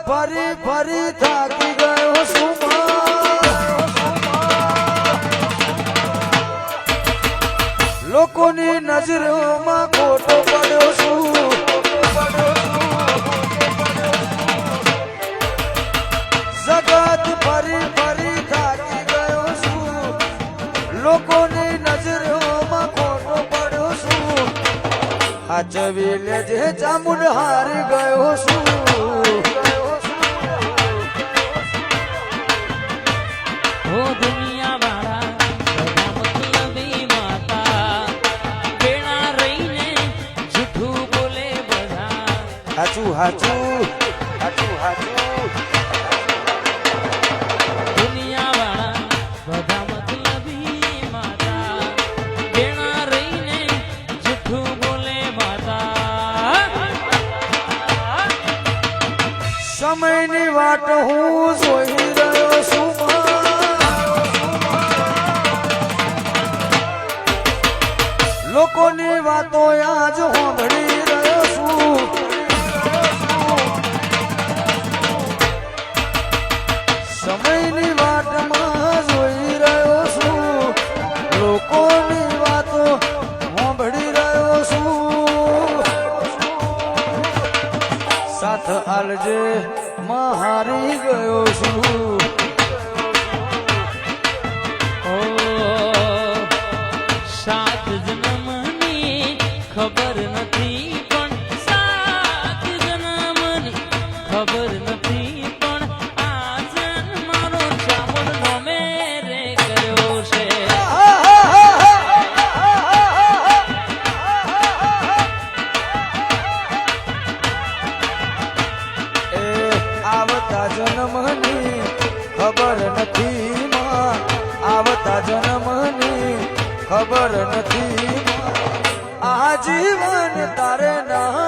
ફરી ફરી થાકી ગયો સુમા લોકોની નજરોમાં ખોટો પડ્યો છું જગત ફરી ફરી થાકી ગયો છું લોકોની નજરોમાં ખોટો પડ્યો છું આચવી લેજે ચામુંડ હારી ગયો છું હાચું હાચું હાચું હાચું દુનિયા વાળા બધા મતલબી માતા બેણા રહીને જૂઠું બોલે માતા સમયની વાટ હું જોઈ રહ્યો છું લોકોની વાતો આજ સાંભળી રહ્યો છું સમયની વાટમાં જોઈ રહ્યો છું લોકોની વાતો સાંભળી રહ્યો છું સાથ આલજે માં હારી ગયો છું સાત જન્મની ખબર નથી પણ સાત જન્મની ખબર નથી પણ આ જન્મ મારો ચામુંડ નોમે રે કર્યો છે એ આવતા જન્મની ખબર નથી માં આવતા જન્મની ખબર નથી આ જીવન તારે ના